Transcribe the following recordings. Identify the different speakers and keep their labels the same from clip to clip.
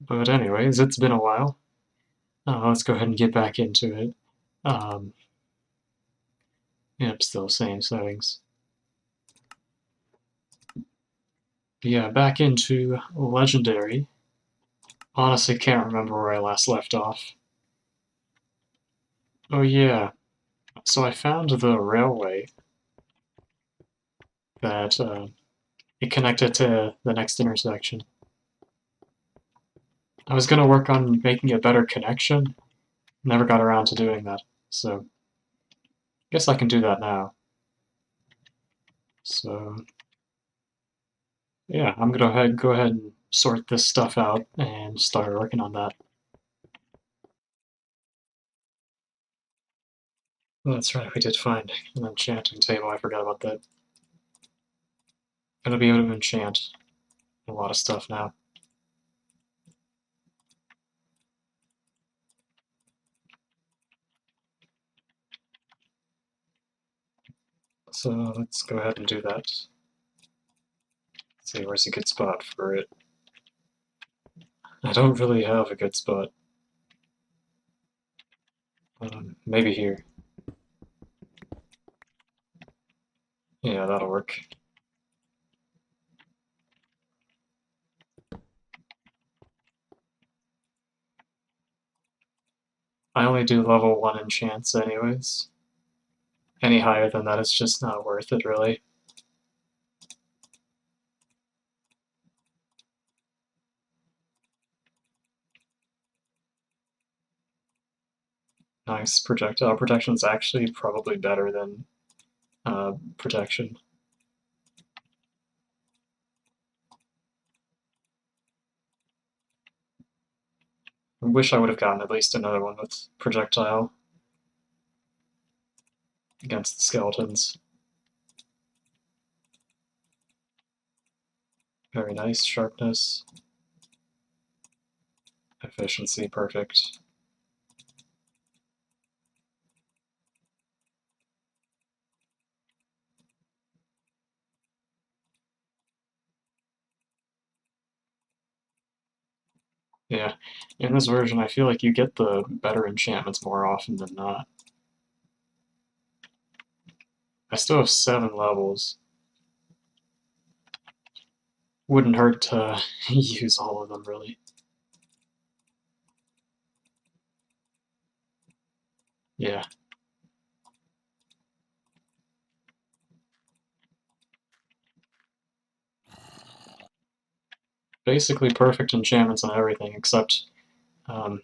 Speaker 1: But anyways, it's been a while. Let's go ahead and get back into it. Um, yep, still same settings. Yeah, back into Legendary. Honestly, can't remember where I last left off. Oh yeah, so I found the railway that it connected to the next intersection. I was gonna work on making a better connection, never got around to doing that, so guess I can do that now. So yeah, I'm gonna go ahead and sort this stuff out and start working on that. Oh, that's right, we did find an enchanting table, I forgot about that. Gonna be able to enchant a lot of stuff now. So let's go ahead and do that. Let's see, where's a good spot for it? I don't really have a good spot. Maybe here. Yeah, that'll work. I only do level 1 enchants anyways. Any higher than that is just not worth it, really. Nice. Projectile protection's actually probably better than protection. I wish I would have gotten at least another one with projectile against the skeletons. Very nice. Sharpness. Efficiency, perfect. Yeah, in this version I feel like you get the better enchantments more often than not. I still have 7 levels. Wouldn't hurt to use all of them, really. Yeah. Basically perfect enchantments on everything except um,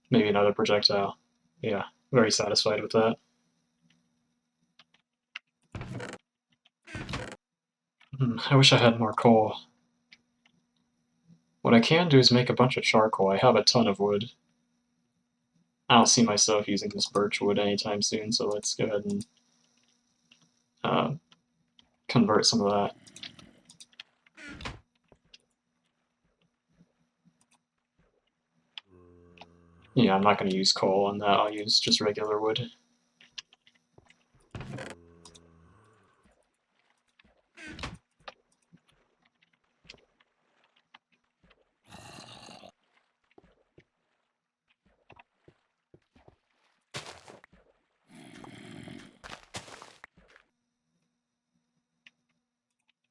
Speaker 1: maybe another projectile. Yeah, very satisfied with that. I wish I had more coal. What I can do is make a bunch of charcoal. I have a ton of wood. I don't see myself using this birch wood anytime soon, so let's go ahead and uh, convert some of that. Yeah, I'm not going to use coal on that. I'll use just regular wood.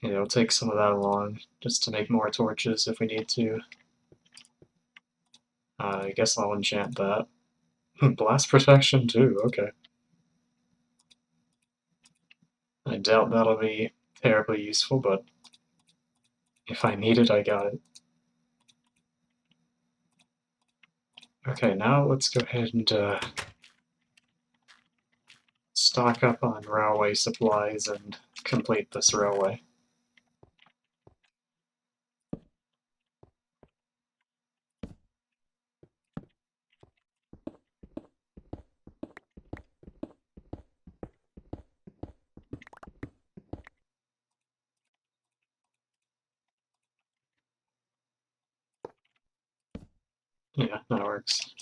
Speaker 1: Yeah, we'll take some of that along just to make more torches if we need to. I guess I'll enchant that. Blast protection too, okay. I doubt that'll be terribly useful, but if I need it, I got it. Okay, now let's go ahead and stock up on railway supplies and complete this railway. Yeah, that works.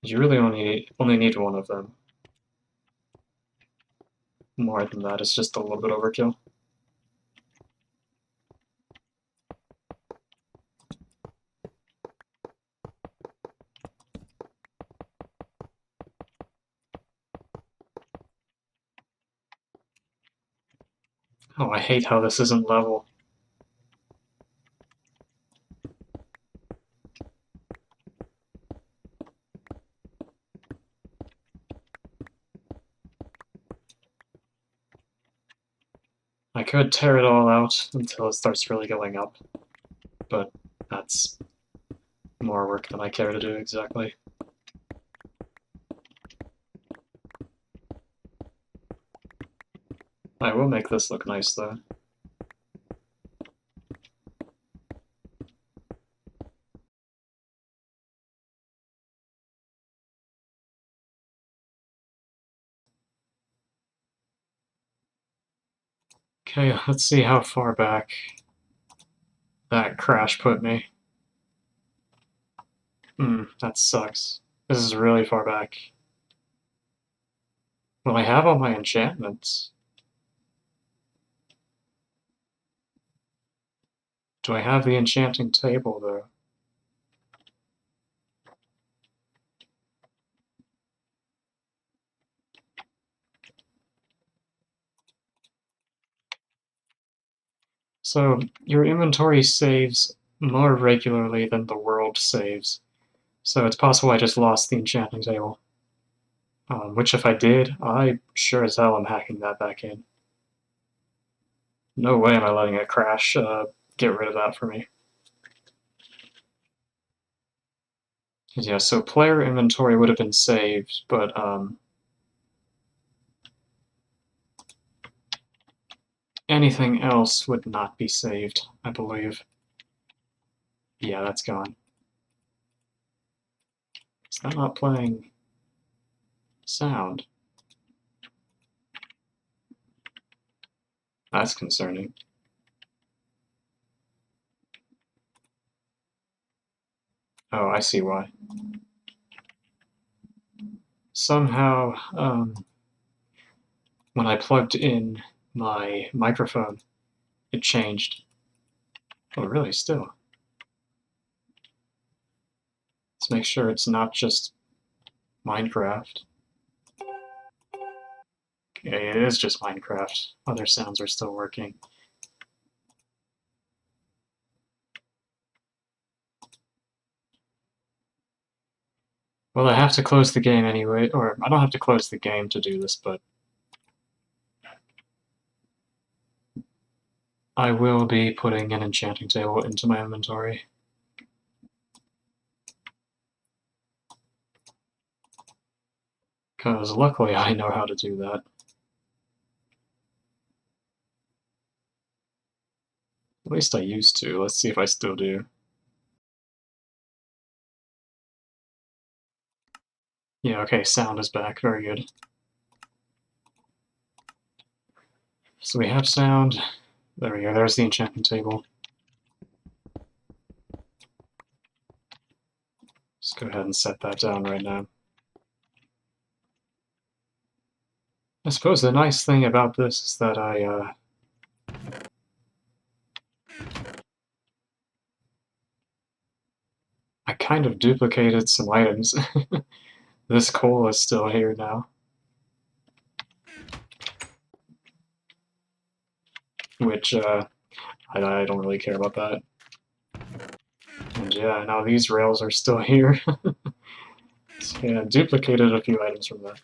Speaker 1: You really only need one of them. More than that is just a little bit overkill. Oh, I hate how this isn't level. I could tear it all out until it starts really going up, but that's more work than I care to do exactly. I will make this look nice though. Okay, let's see how far back that crash put me. That sucks. This is really far back. Well, I have all my enchantments. Do I have the enchanting table, though? So, your inventory saves more regularly than the world saves. So it's possible I just lost the enchanting table. Which if I did, I sure as hell am hacking that back in. No way am I letting it crash, get rid of that for me. Yeah, so player inventory would have been saved, but anything else would not be saved, I believe. Yeah, that's gone. Is that not playing sound? That's concerning. Oh, I see why. Somehow, when I plugged in my microphone, it changed. Oh, really? Still. Let's make sure it's not just Minecraft. Okay, it is just Minecraft. Other sounds are still working. Well, I have to close the game anyway, or I don't have to close the game to do this, but I will be putting an enchanting table into my inventory. Because luckily I know how to do that. At least I used to. Let's see if I still do. Yeah, okay, sound is back. Very good. So we have sound. There we go. There's the enchanting table. Let's go ahead and set that down right now. I suppose the nice thing about this is that I kind of duplicated some items. This coal is still here now. Which, I don't really care about that. And yeah, now these rails are still here. So, yeah, duplicated a few items from that.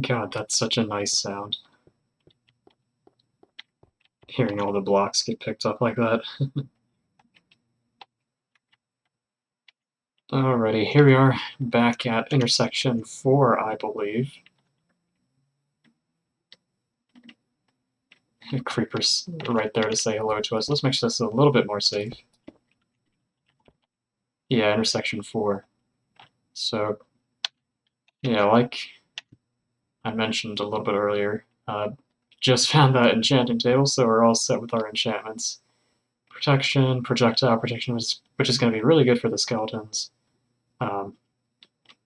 Speaker 1: God, that's such a nice sound. Hearing all the blocks get picked up like that. Alrighty, here we are back at intersection 4, I believe. Creeper's right there to say hello to us. Let's make this a little bit more safe. Yeah, intersection 4. So, yeah, like I mentioned a little bit earlier, just found that enchanting table, so we're all set with our enchantments. Protection, projectile protection, which is going to be really good for the skeletons.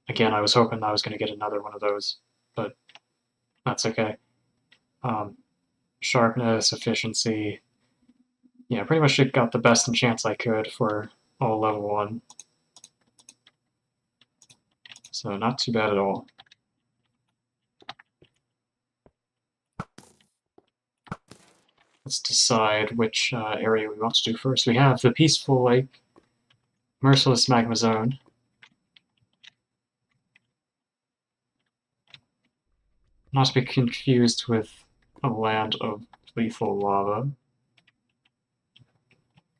Speaker 1: Again, I was hoping I was going to get another one of those, but that's okay. Sharpness, efficiency, yeah, pretty much got the best enchants I could for all level 1. So not too bad at all. Let's decide which area we want to do first. We have the Peaceful Lake, Merciless Magma Zone. Not to be confused with a land of lethal lava.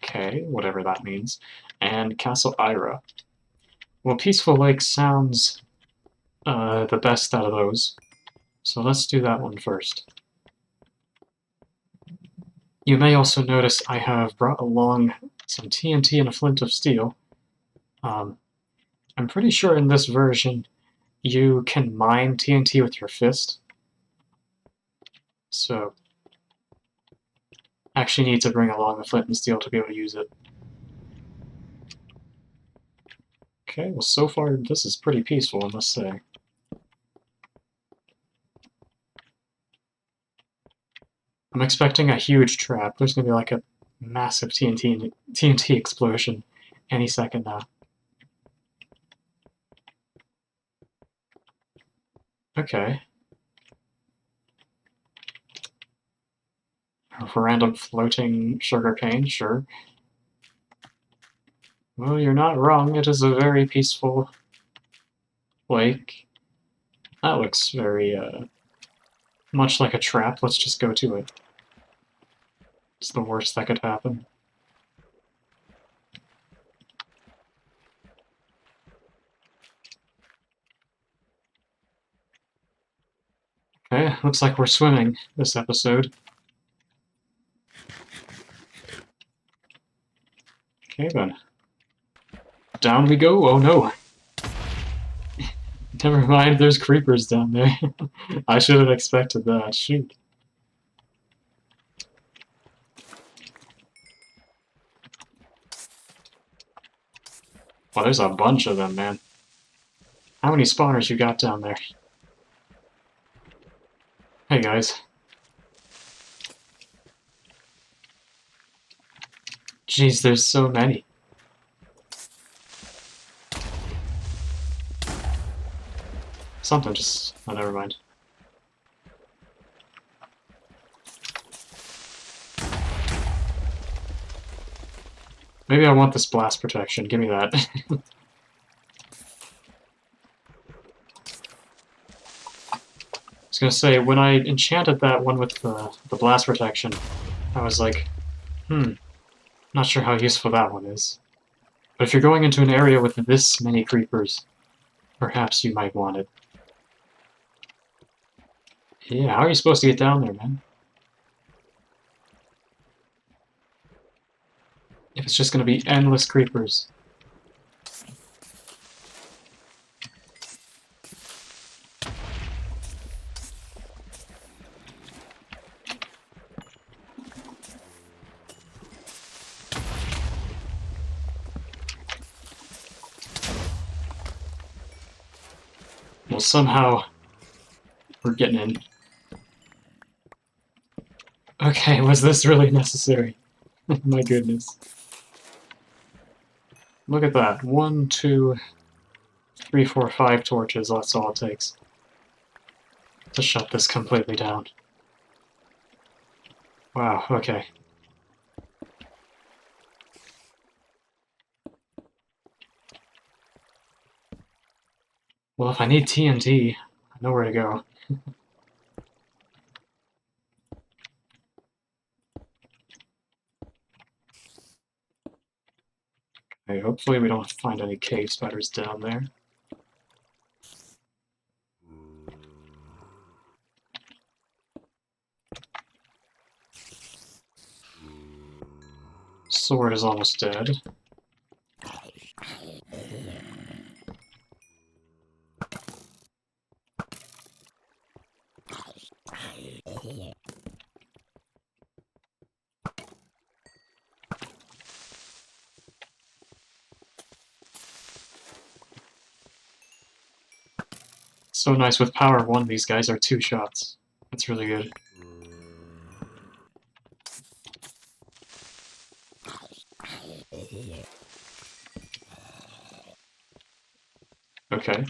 Speaker 1: Okay, whatever that means. And Castle Ira. Well, Peaceful Lake sounds the best out of those. So let's do that one first. You may also notice I have brought along some TNT and a flint of steel. I'm pretty sure in this version you can mine TNT with your fist. So actually need to bring along the flint and steel to be able to use it. Okay, well so far this is pretty peaceful, I must say. I'm expecting a huge trap. There's gonna be like a massive TNT explosion any second now. Okay. A random floating sugar cane, sure. Well, you're not wrong. It is a very peaceful lake. That looks very, much like a trap. Let's just go to it. It's the worst that could happen. Okay, looks like we're swimming this episode. Okay then. Down we go. Oh no. Never mind, there's creepers down there. I should have expected that. Shoot. Well, there's a bunch of them, man. How many spawners you got down there? Hey, guys. Jeez, there's so many. Something just... oh, never mind. Maybe I want this blast protection. Give me that. I was gonna say, when I enchanted that one with the blast protection, I was like, not sure how useful that one is. But if you're going into an area with this many creepers, perhaps you might want it. Yeah, how are you supposed to get down there, man? If it's just gonna be endless creepers. Well, somehow we're getting in. Okay, was this really necessary? My goodness. Look at that. 1, 2, 3, 4, 5 torches. That's all it takes to shut this completely down. Wow, okay. Well, if I need TNT, I know where to go. Okay, hopefully we don't find any cave spiders down there. Sword is almost dead. So nice, with power 1 these guys are 2 shots. That's really good. Okay.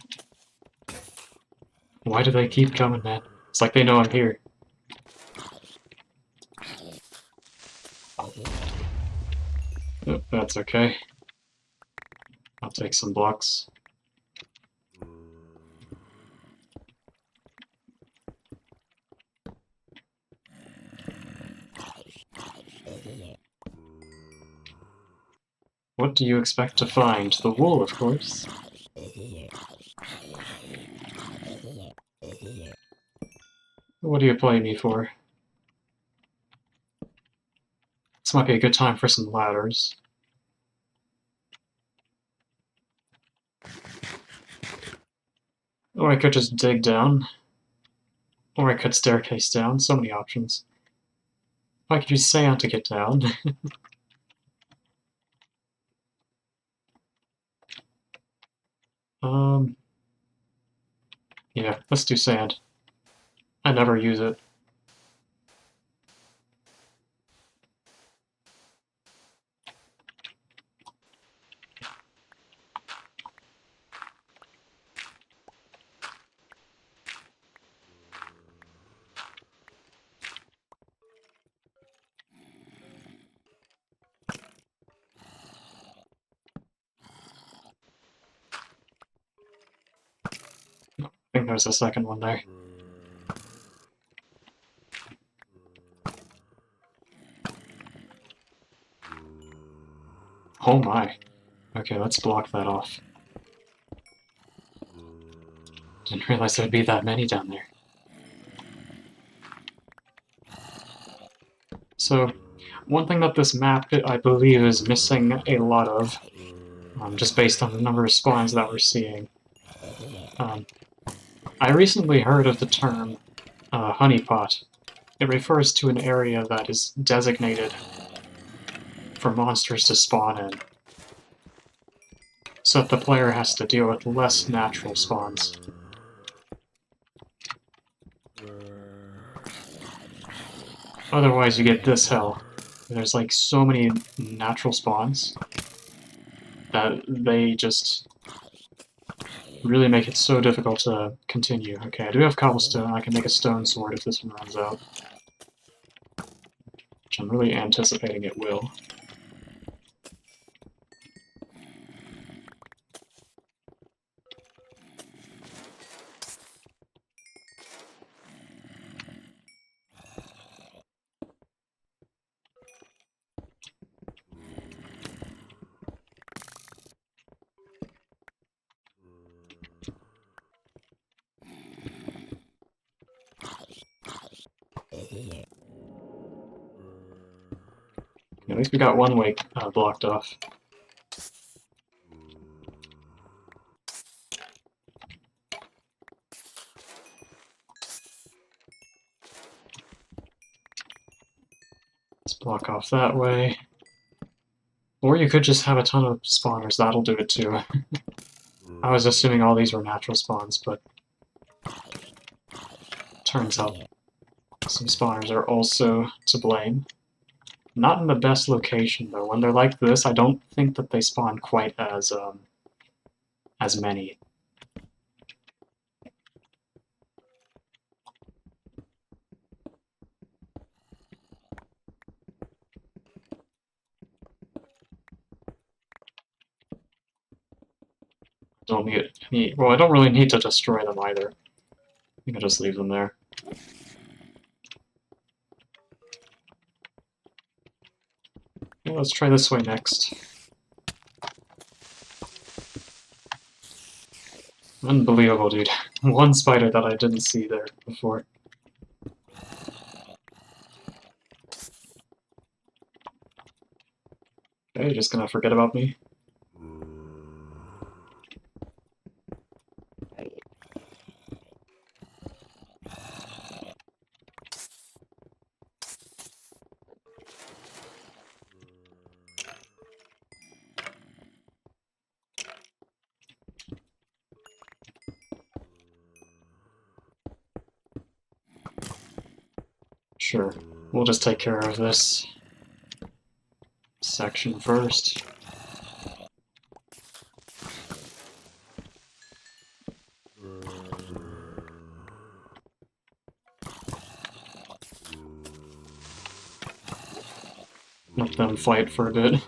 Speaker 1: Why do they keep coming, man? It's like they know I'm here. Oh, that's okay. I'll take some blocks. What do you expect to find? The wool, of course. What do you play me for? This might be a good time for some ladders. Or I could just dig down. Or I could staircase down. So many options. I could use sand to get down. Yeah, let's do sand. I never use it. I think there's a second one there. Oh my. Okay, let's block that off. Didn't realize there'd be that many down there. So, one thing that this map, I believe, is missing a lot of, just based on the number of spawns that we're seeing. I recently heard of the term honeypot. It refers to an area that is designated for monsters to spawn in, so that the player has to deal with less natural spawns. Otherwise you get this hell. There's like so many natural spawns that they just really make it so difficult to continue. Okay, I do have cobblestone. I can make a stone sword if this one runs out. Which I'm really anticipating it will. At least we got one way blocked off. Let's block off that way. Or you could just have a ton of spawners, that'll do it too. I was assuming all these were natural spawns, but turns out some spawners are also to blame. Not in the best location though. When they're like this, I don't think that they spawn quite as many. Don't need well, I don't really need to destroy them either. I can just leave them there. Yeah, let's try this way next. Unbelievable, dude. One spider that I didn't see there before. Okay, you're just gonna forget about me? Sure. We'll just take care of this section first. let them fight for a bit.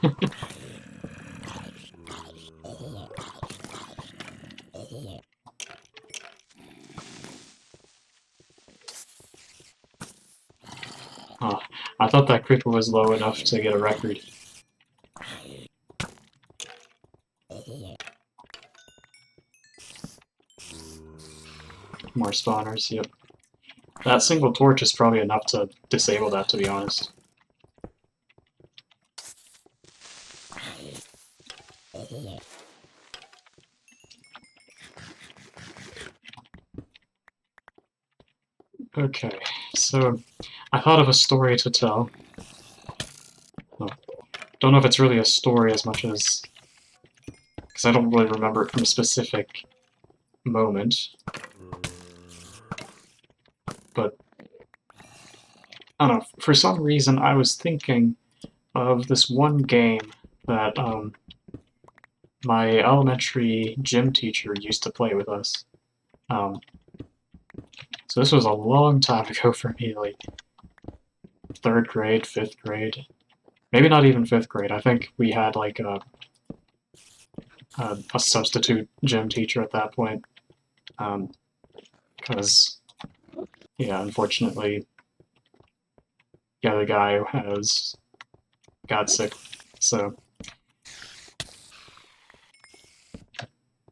Speaker 1: Oh, I thought that creeper was low enough to get a record. More spawners, yep. That single torch is probably enough to disable that, to be honest. Okay, so I thought of a story to tell. Well, don't know if it's really a story as much as... because I don't really remember it from a specific moment. But, I don't know, for some reason I was thinking of this one game that my elementary gym teacher used to play with us. So this was a long time ago for me, like 3rd grade, 5th grade. Maybe not even 5th grade. I think we had like a substitute gym teacher at that point. Because, yeah, unfortunately, the other guy got sick. So,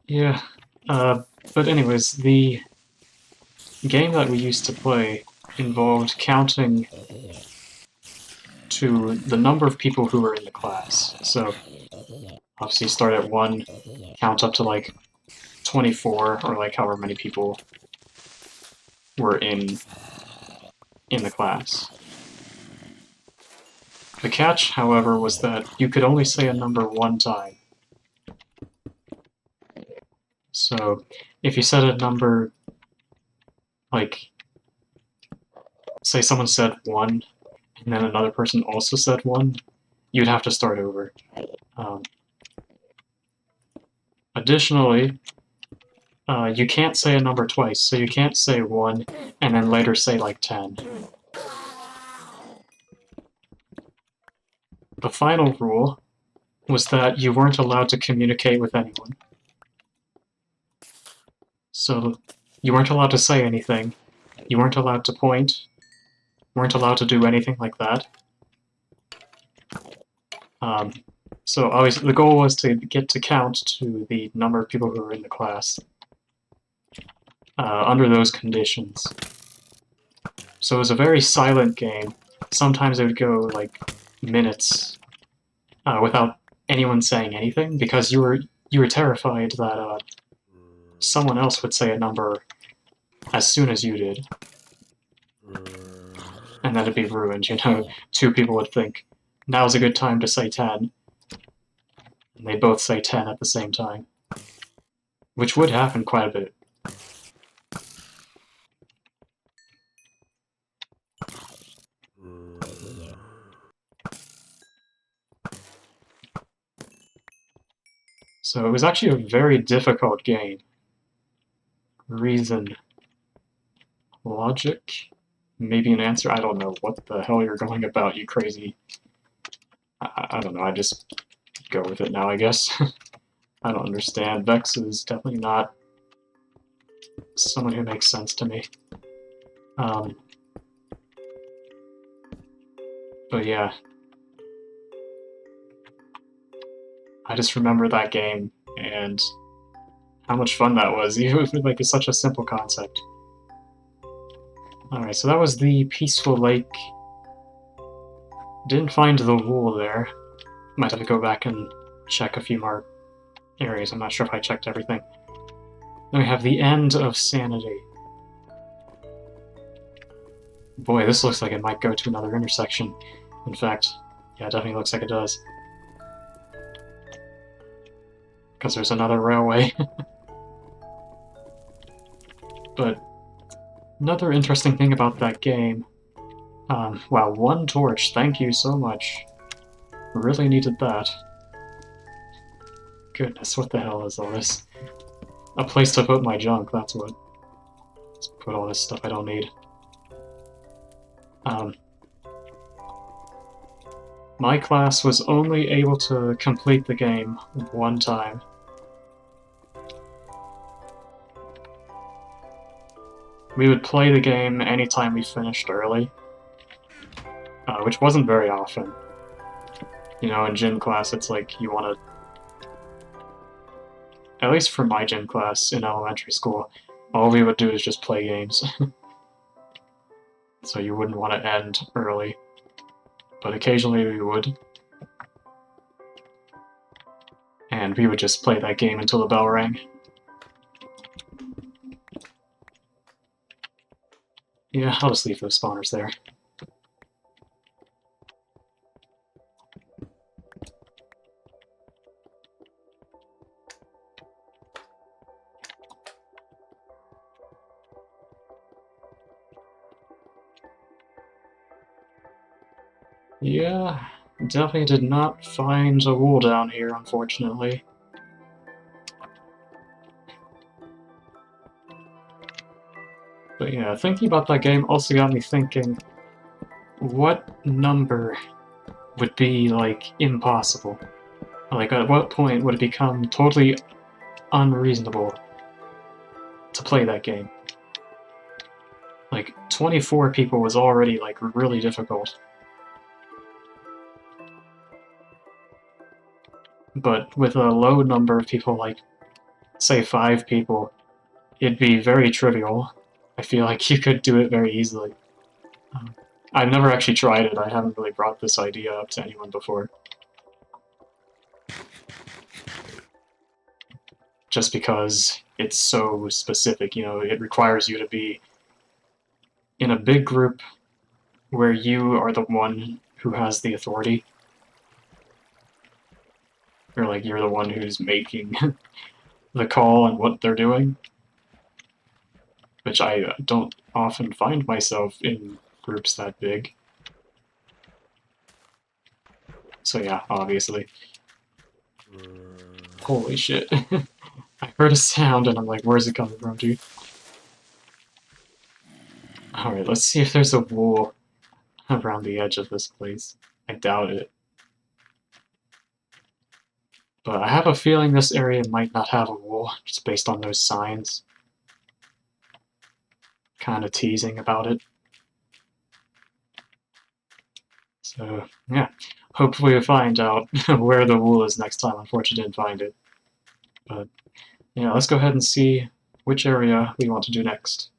Speaker 1: yeah. But anyways, the game that we used to play involved counting to the number of people who were in the class. So, obviously start at 1, count up to like 24, or like however many people were in the class. The catch, however, was that you could only say a number 1 time. So, if you said a number, like, say someone said 1, and then another person also said 1, you'd have to start over. Additionally, you can't say a number twice, so you can't say 1 and then later say like 10. The final rule was that you weren't allowed to communicate with anyone. So you weren't allowed to say anything, you weren't allowed to point, you weren't allowed to do anything like that. So obviously the goal was to get to count to the number of people who were in the class under those conditions. So it was a very silent game. Sometimes it would go like minutes without anyone saying anything, because you were terrified that someone else would say a number as soon as you did, and then it'd be ruined. You know, 2 people would think, now's a good time to say 10, and they both say 10 at the same time, which would happen quite a bit. So it was actually a very difficult game. Reason. Logic? Maybe an answer? I don't know what the hell you're going about, you crazy... I don't know, I just go with it now, I guess. I don't understand. Vechs is definitely not someone who makes sense to me. But yeah. I just remember that game, and how much fun that was. It was like such a simple concept. Alright, so that was the Peaceful Lake. Didn't find the wool there. Might have to go back and check a few more areas. I'm not sure if I checked everything. Then we have the End of Sanity. Boy, this looks like it might go to another intersection. In fact, yeah, it definitely looks like it does. Because there's another railway. But another interesting thing about that game... wow, 1 torch, thank you so much. Really needed that. Goodness, what the hell is all this? A place to put my junk, that's what. Let's put all this stuff I don't need. My class was only able to complete the game one time. We would play the game anytime we finished early, which wasn't very often. You know, in gym class, it's like you want to... At least for my gym class in elementary school, all we would do is just play games. So you wouldn't want to end early. But occasionally we would. And we would just play that game until the bell rang. Yeah, I'll just leave those spawners there. Yeah, definitely did not find a wool down here, unfortunately. But yeah, thinking about that game also got me thinking, what number would be, like, impossible? Like, at what point would it become totally unreasonable to play that game? Like, 24 people was already, like, really difficult. But with a low number of people, like, say 5 people, it'd be very trivial. I feel like you could do it very easily. I've never actually tried it. I haven't really brought this idea up to anyone before. Just because it's so specific, you know, it requires you to be in a big group where you are the one who has the authority. Or, like, you're the one who's making the call on what they're doing. Which I don't often find myself in groups that big. So yeah, obviously. Holy shit. I heard a sound and I'm like, where's it coming from, dude? Alright, let's see if there's a wool around the edge of this place. I doubt it. But I have a feeling this area might not have a wool, just based on those signs. Kind of teasing about it. So, yeah. Hopefully we'll find out where the wool is next time. Unfortunately, didn't find it. But, yeah, let's go ahead and see which area we want to do next.